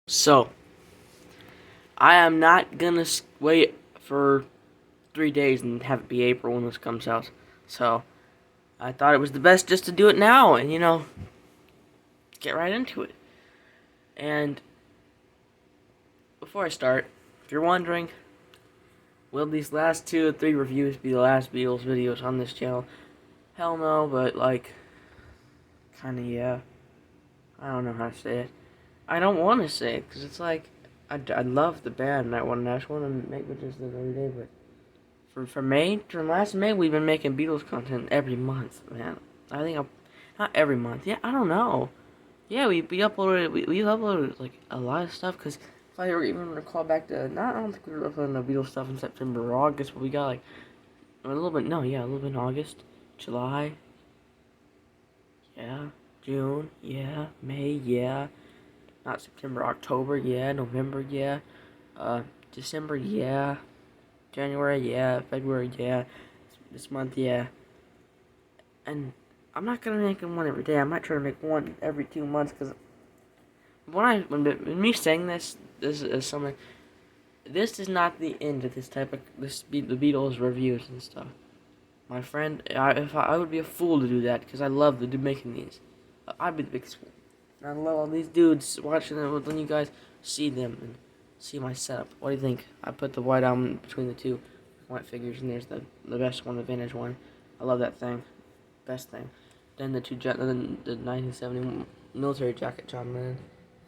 So, I am not gonna wait for 3 days and have it be April when this comes out. So, I thought it was the best just to do it now and, get right into it. And before I start, if you're wondering, will these last 2 or 3 reviews be the last Beatles videos on this channel? Hell no, but kinda yeah. I don't know how to say it. I don't want to say it, because it's like, I love the band and I just want to make videos every day, but from last May, we've been making Beatles content every month, man. I think not every month. Yeah, I don't know. Yeah, we uploaded like a lot of stuff because if I even recall back to not I don't think we were uploading the Beatles stuff in September or August, but we got like a little bit a little bit in August, July, yeah, June, yeah, May, yeah, not September, October, yeah, November, yeah, December, yeah, January, yeah, February, yeah, this month, yeah. And I'm not gonna make one every day. I might try to make one every 2 months because when me saying this is something. This is not the end of the Beatles reviews and stuff. My friend, I would be a fool to do that because I love to do making these. I'd be the biggest fool. And I love all these dudes watching them when you guys see them and see my setup. What do you think? I put the white album between the two white figures, and there's the best one, the vintage one. I love that thing. Best thing. Then the 1970 military jacket John Lennon,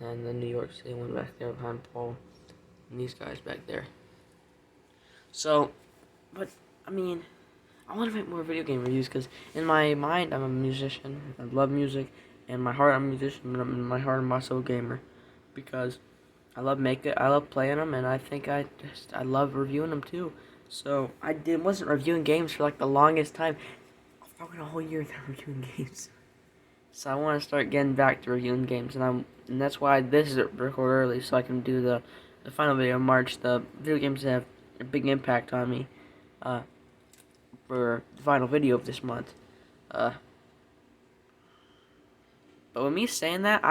and the New York City one back there behind Paul, and these guys back there. So, but I mean, I want to make more video game reviews because in my mind I'm a musician. I love music, and my heart I'm a musician, but in my heart I'm also a gamer because I love playing them, and I think I love reviewing them too. So wasn't reviewing games for like the longest time. Probably a whole year without reviewing games. So I want to start getting back to reviewing games, and that's why this is record early, so I can do the final video in March. The video games that have a big impact on me, for the final video of this month. But with me saying that,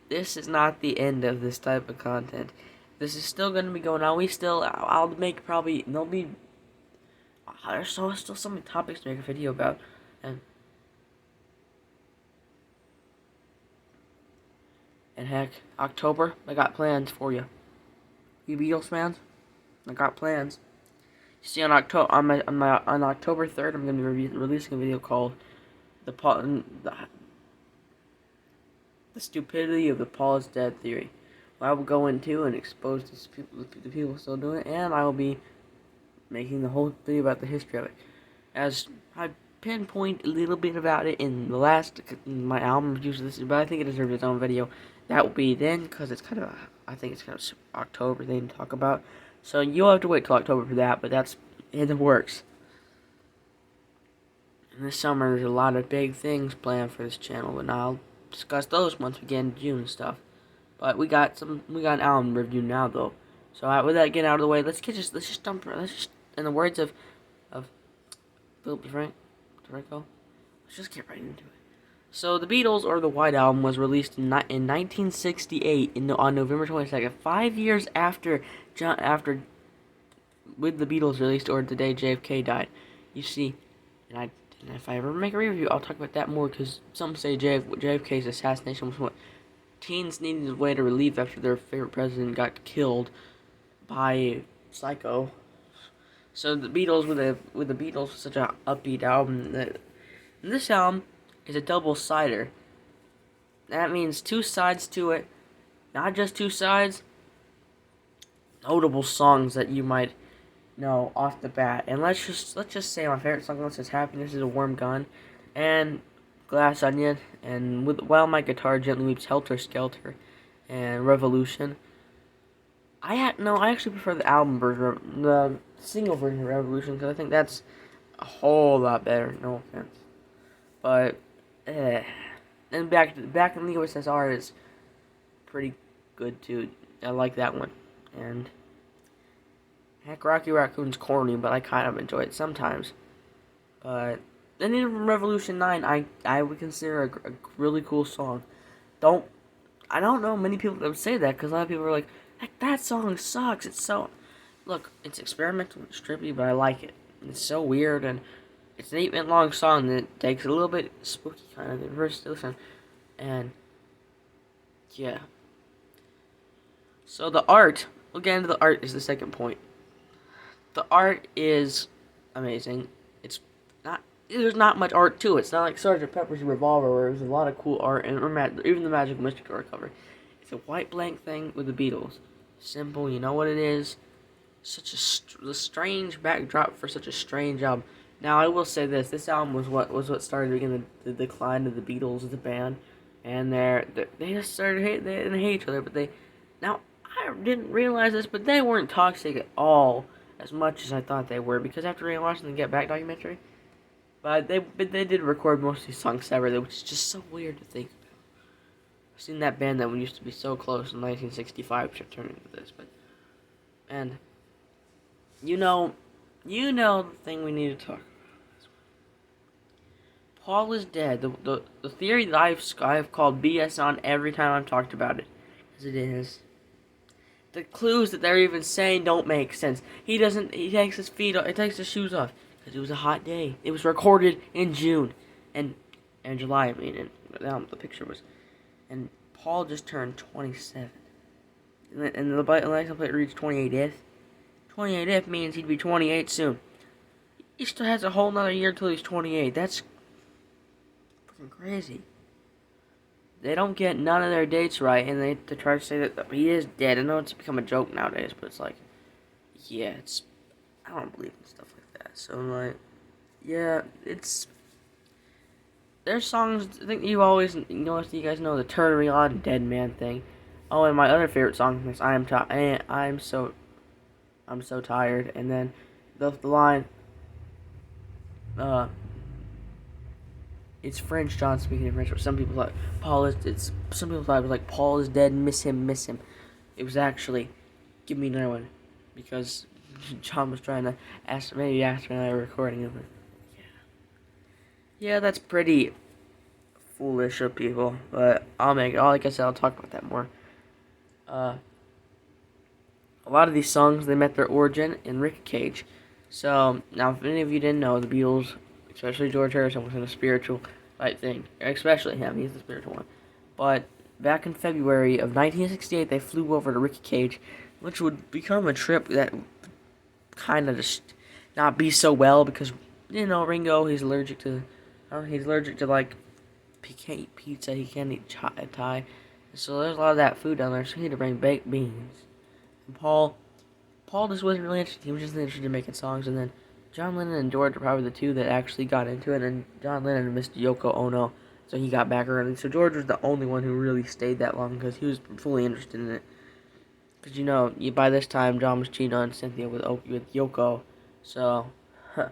this is not the end of this type of content. This is still gonna be going on. I'll make probably there'll be there's still so many topics to make a video about, and heck, October, I got plans for you. You Beatles fans, I got plans. You see, on October 3rd, I'm gonna be releasing a video called the stupidity of the Paul is dead theory. I will go into and expose the people still doing it, and I will be making the whole video about the history of it. As I pinpoint a little bit about it in my album reviews of this, but I think it deserves its own video. That will be then, because I think it's kind of October thing to talk about. So you'll have to wait till October for that, but that's in the works. And this summer, there's a lot of big things planned for this channel, and I'll discuss those once we get into June and stuff. But we got an album review now, though. So with that getting out of the way, let's just in the words of Philip DeFranco, let's just get right into it. So the Beatles, or the White Album, was released in 1968 on November 22nd, 5 years after with the Beatles released, or the day JFK died. You see, and if I ever make a review, I'll talk about that more, because some say JFK's assassination was what teens needed a way to relieve after their favorite president got killed by Psycho. So the Beatles, with the Beatles, such an upbeat album, that this album is a double-sider. That means 2 sides to it, not just 2 sides. Notable songs that you might know off the bat, and let's just say my favorite song is "Happiness Is a Warm Gun," and "Glass Onion," and "While My Guitar Gently Weeps," "Helter Skelter," and "Revolution." I actually prefer the album version, the single version of "Revolution," because I think that's a whole lot better. No offense, but and back in the USSR is pretty good too. I like that one, and heck, Rocky Raccoon's corny, but I kind of enjoy it sometimes. But then in Revolution 9, I would consider a really cool song. Don't I don't know many people that would say that because a lot of people are like, that song sucks. It's so look, it's experimental, it's trippy, but I like it. It's so weird and it's an 8-minute long song that takes a little bit spooky kind of at first to listen, and yeah. So the art, we'll get into the art is the second point. The art is amazing. It's not there's not much art to it. It's not like Sgt. Pepper's Revolver where there's a lot of cool art and even the Magical Mystery Tour cover. It's a white blank thing with the Beatles. Simple, you know what it is. Such a strange backdrop for such a strange album. Now I will say this album was what started begin the decline of the Beatles as a band, and they just started they didn't hate each other, but they now I didn't realize this, but they weren't toxic at all as much as I thought they were because after watching the Get Back documentary, but they did record most of these songs separately, which is just so weird to think about. I've seen that band that used to be so close in 1965 to turn into this, but and you know the thing we need to talk about. Paul is dead. The theory that I've called BS on every time I've talked about it, as it is. The clues that they're even saying don't make sense. He takes his takes his shoes off because it was a hot day. It was recorded in June and July. I mean, and the picture was, and Paul just turned 27, and the license plate reads 28th. 28th means he'd be 28 soon. He still has a whole nother year till he's 28. That's freaking crazy. They don't get none of their dates right, and they try to say that he is dead. I know it's become a joke nowadays, but it's like, yeah, I don't believe in stuff like that. So I'm like, yeah, there's songs. I think you guys know the "Turn Me On, Dead Man" thing. Oh, and my other favorite song is I'm so tired, and then the line, it's French John speaking in French, but some people thought some people thought it was like Paul is dead, miss him, miss him. It was actually give me another one because John was trying to ask me another recording of it. Yeah, that's pretty foolish of people, but like I said, I'll talk about that more. A lot of these songs they met their origin in Rick Cage. So now, if any of you didn't know, the Beatles, especially George Harrison, was in a spiritual type thing. Especially him, he's the spiritual one. But back in February of 1968, they flew over to Ricky Cage, which would become a trip that kind of just not be so well because Ringo he's allergic to like pizza. He can't eat Thai, so there's a lot of that food down there. So he had to bring baked beans. And Paul just wasn't really interested. He was just interested in making songs, and then John Lennon and George are probably the two that actually got into it, and John Lennon missed Yoko Ono, so he got back early. So George was the only one who really stayed that long because he was fully interested in it. Because, by this time, John was cheating on Cynthia with Yoko, so, and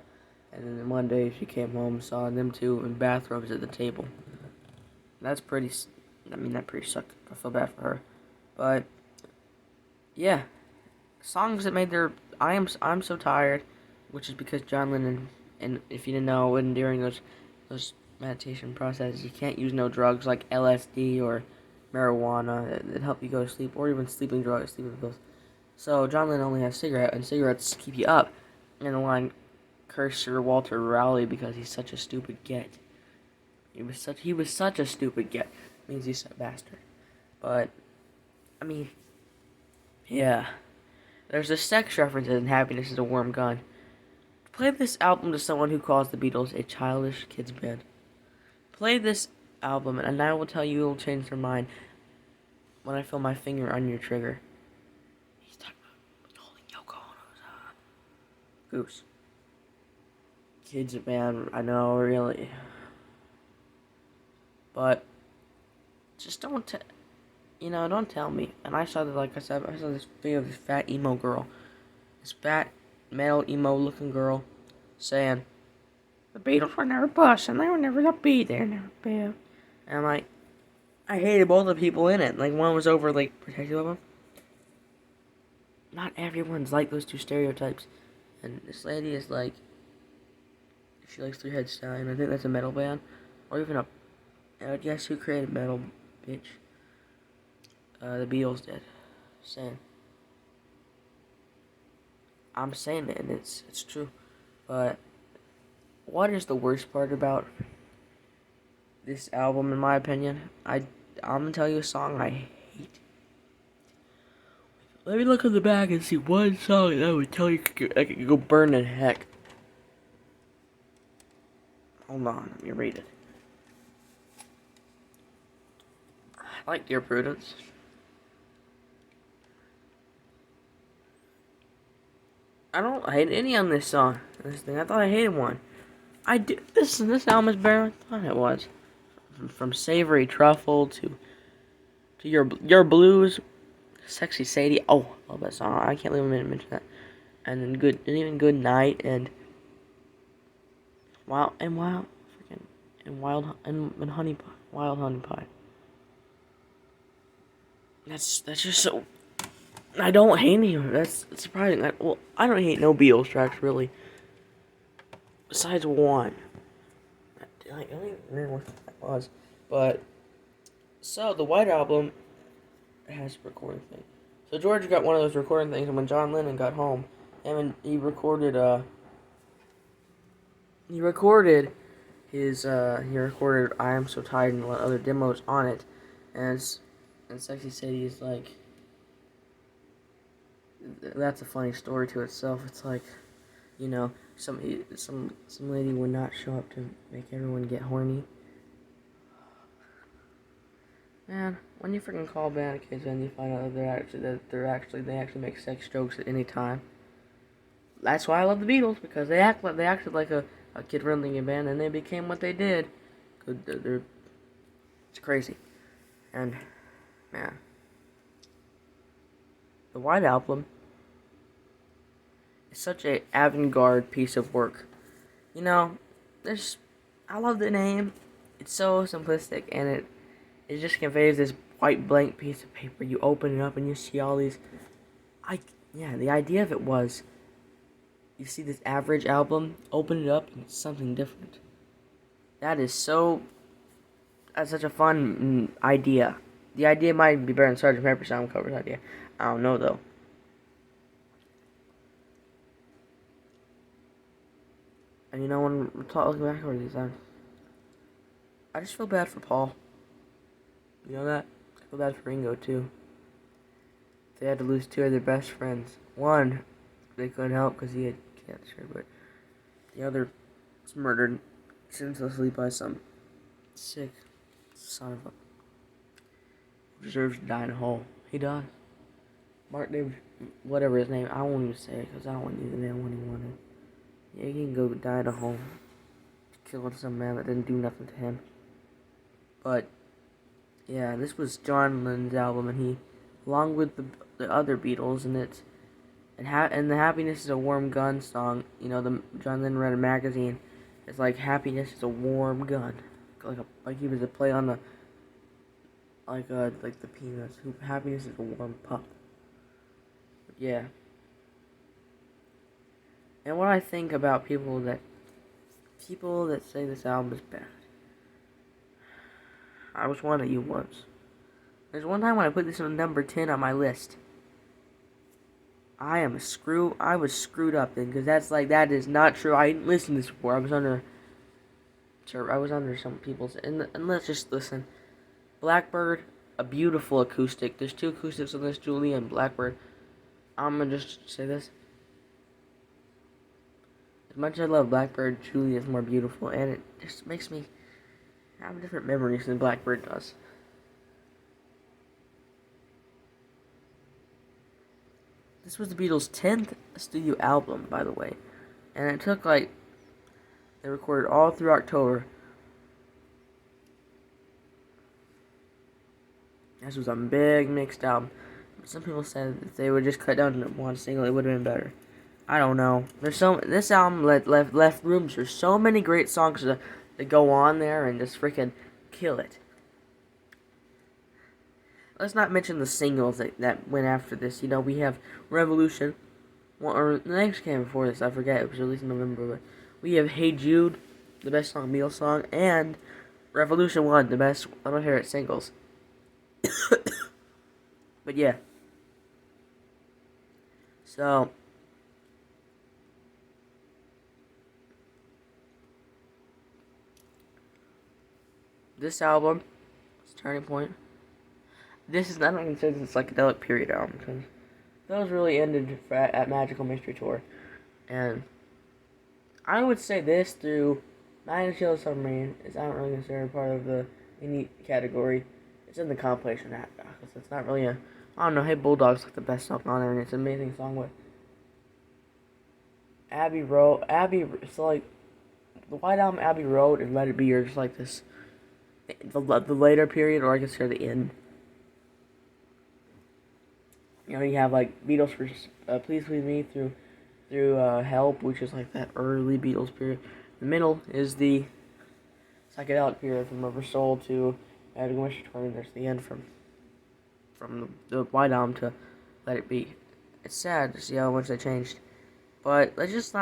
then one day she came home and saw them two in bathrobes at the table. That pretty sucked. I feel bad for her. But, yeah, songs that made their I'm So Tired, which is because John Lennon, and if you didn't know, when during those meditation processes, you can't use no drugs like LSD or marijuana that help you go to sleep, or even sleeping pills. So John Lennon only has cigarettes, and cigarettes keep you up. And the line, "Curse Sir Walter Raleigh because he's such a stupid get." He was such a stupid get. Means he's a bastard. But yeah. There's a sex references in "Happiness is a Warm Gun." Play this album to someone who calls the Beatles a childish kids band. Play this album, and I will tell you it will change their mind when I feel my finger on your trigger. He's talking about holding Yoko Ono's goose. Kids band, I know, really. But just don't tell me. And I saw this video of this fat emo girl. This fat, male emo looking girl saying, the Beatles were never bust and they were never gonna be there, never be. And I'm like, I hated both the people in it. Like, one was over, protective of them. Not everyone's like those two stereotypes. And this lady is like, she likes Three Head Stallion. I think that's a metal band. Or even guess who created metal, bitch? The Beatles did. Saying, I'm saying it, and it's true. But what is the worst part about this album, in my opinion? I'm gonna tell you a song I hate. Let me look on the back and see one song that would tell you I could go burn in heck. Hold on, let me read it. I like Dear Prudence. I don't hate any on this song. This thing, I thought I hated one. I do. This album is better than I thought it was. From Savory Truffle to your Blues, Sexy Sadie. Oh, I love that song. I can't believe I didn't mention that. And then even Good Night and Honey Pie, Wild Honey Pie. That's just so. I don't hate any of it. That's surprising. I don't hate no Beatles tracks really. Besides one. I don't even remember what that was. But so the White Album has a recording thing. So George got one of those recording things, and when John Lennon got home, he recorded I Am So Tired and other demos on it, and Sexy Sadie is like, that's a funny story to itself. It's like, some lady would not show up to make everyone get horny. Man, when you freaking call band kids and you find out that they actually make sex jokes at any time. That's why I love the Beatles, because they acted like a kid-friendly band, and they became what they did. It's crazy. And man, the White Album is such a avant-garde piece of work. I love the name. It's so simplistic, and it just conveys this white blank piece of paper. You open it up and you see all these. The idea of it was, you see this average album, open it up, and it's something different. That's such a fun idea. The idea might be better than Sgt. Pepper's album cover's idea. I don't know though. And when we're looking back over these, I just feel bad for Paul. You know that? I feel bad for Ringo too. They had to lose two of their best friends. One, they couldn't help because he had cancer, but the other was murdered senselessly by some sick son of a who deserves to die in a hole. He does. Mark David, whatever his name, I won't even say it because I don't want to use the name when he wanted. Yeah, he can go die in a hole, killing some man that didn't do nothing to him. But yeah, this was John Lennon's album, and he, along with the other Beatles, and the Happiness is a Warm Gun song. The John Lennon read a magazine. It's like happiness is a warm gun, like he was a play on the like the peanuts. Happiness is a warm pup. But yeah. And what I think about people that say this album is bad. I was one of you once. There's one time when I put this on number 10 on my list. I was screwed up then, because that is not true. I didn't listen to this before. I was under some people's, and let's just listen. Blackbird, a beautiful acoustic. There's two acoustics on this, Julie and Blackbird. I'm gonna just say this. As much as I love Blackbird, Julie is more beautiful, and it just makes me have different memories than Blackbird does. This was the Beatles' 10th studio album, by the way. And it took, they recorded all through October. This was a big mixed album. Some people said if they would just cut down to one single, it would have been better. I don't know. This album left room for so many great songs to go on there and just freaking kill it. Let's not mention the singles that went after this. We have Revolution. Or the next came before this, I forget. It was released in November. But we have Hey Jude, the best song, Beatles song, and Revolution 1, the best Let Me Hear It singles. But yeah. So this album, Turning Point. This is not considered a psychedelic period album because those really ended at Magical Mystery Tour, and I would say this through Nine Inch Nails Submarine is not really considered part of the indie category. It's in the compilation act because it's not really a. I don't know. Hey Bulldog's like the best song on there, and it's an amazing song with Abbey Road. It's like the White Album, Abbey Road, and Let It Be are just like this. The later period, or I guess here the end. You know, you have like Beatles for Please Please Me through Help, which is like that early Beatles period. The middle is the psychedelic period from Rubber Soul to Magical Mystery Tour, and there's the end from the White Album to Let It Be. It's sad to see how much they changed, but let's just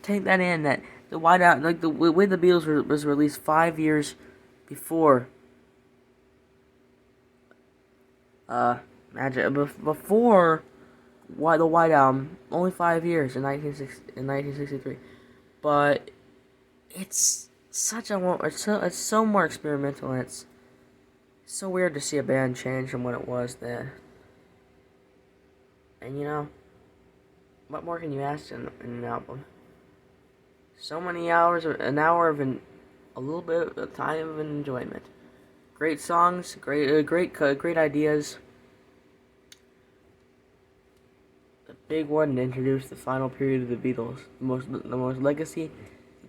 take that in that the White Album, like the way the Beatles was released 5 years before before the White Album, only 5 years in 1963, but it's it's so more experimental, and it's so weird to see a band change from what it was then. And you know, what more can you ask in an album? So many hours, an hour of a little bit of time of enjoyment. Great songs, great ideas. The big one to introduce the final period of the Beatles, the most legacy,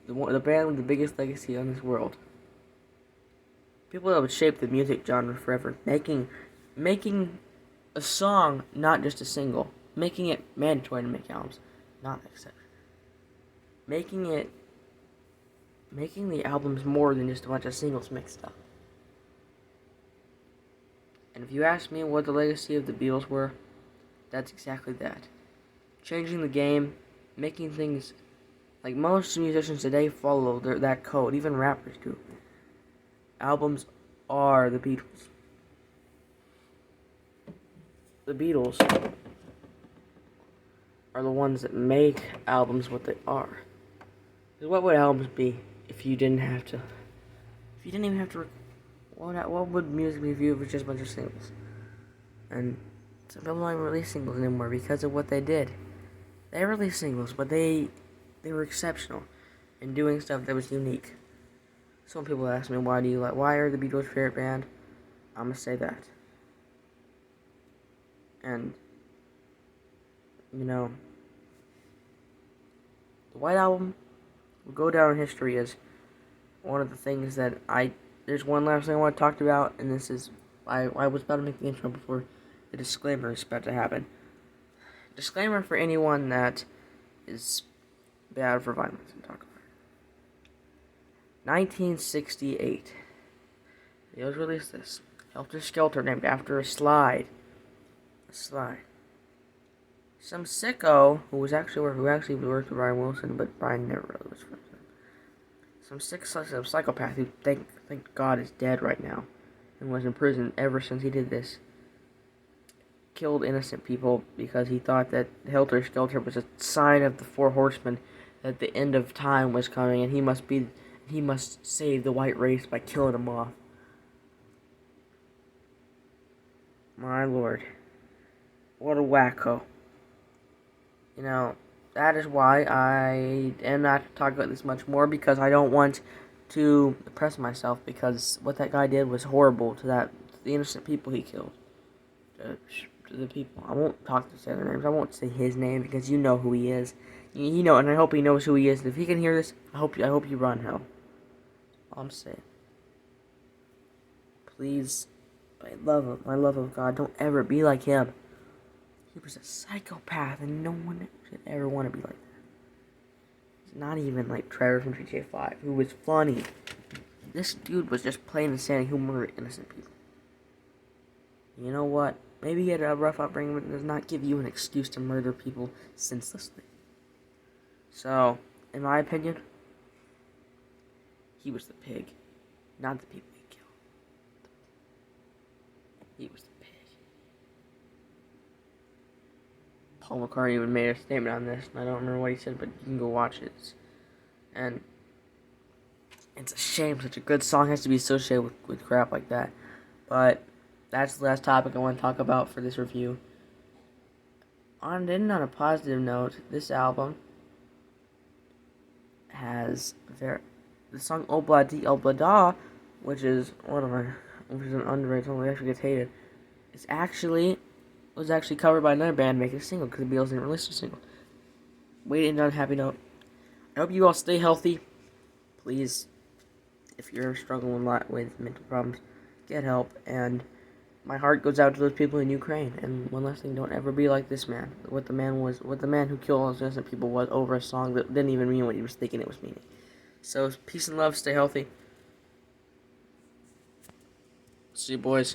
the band with the biggest legacy on this world. People that would shape the music genre forever, making a song not just a single, making it mandatory to make albums, not an exception. Making the albums more than just a bunch of singles mixed up. And if you ask me what the legacy of the Beatles were, that's exactly that. Changing the game, making things like most musicians today follow that code, even rappers do. Albums are the Beatles. The Beatles are the ones that make albums what they are. Because what would albums be if you didn't have to? If you didn't even have to. What would music be if it was just a bunch of singles? And some people don't even release singles anymore because of what they did. They released singles, but they were exceptional in doing stuff that was unique. Some people ask me, why are the Beatles your favorite band? I'm gonna say that. And, you know, the White Album will go down in history as one of the things that there's one last thing I want to talk about, and this is, I was about to make the intro before the disclaimer is about to happen. Disclaimer for anyone that is bad for violence and talk about it. 1968. They always released this. Helter Skelter, named after a slide. Some sicko who actually worked with Brian Wilson, but Brian never really was friends with him. Some psychopath who thank God is dead right now and was in prison ever since he did this. Killed innocent people because he thought that Helter Skelter was a sign of the Four Horsemen that the end of time was coming, and he must save the white race by killing them off. My lord. What a wacko. You know, that is why I am not talking about this much more, because I don't want to depress myself, because what that guy did was horrible to the innocent people he killed. To the people. I won't talk to their names. I won't say his name because you know who he is. You know, and I hope he knows who he is. And if he can hear this, I hope you run hell. All I'm saying. Please, by my love of God, don't ever be like him. He was a psychopath, and no one should ever want to be like that. He's not even like Trevor from GTA 5, who was funny. This dude was just plain and saying who murdered innocent people. You know what? Maybe he had a rough upbringing, but it does not give you an excuse to murder people senselessly. So, in my opinion, he was the pig, not the people he killed. He was the pig. Paul McCartney even made a statement on this, and I don't remember what he said, but you can go watch it. And it's a shame such a good song has to be associated with crap like that. But that's the last topic I want to talk about for this review. On a positive note, this album has the song Obla Di Obla Da, which is an underrated song that actually gets hated. Was actually covered by another band making a single because the Beatles didn't release a single. Waiting on a happy note. I hope you all stay healthy. Please, if you're struggling a lot with mental problems, get help. And my heart goes out to those people in Ukraine. And one last thing, don't ever be like this man. What the man who killed all those innocent people was over a song that didn't even mean what he was thinking it was meaning. So, peace and love, stay healthy. See you, boys.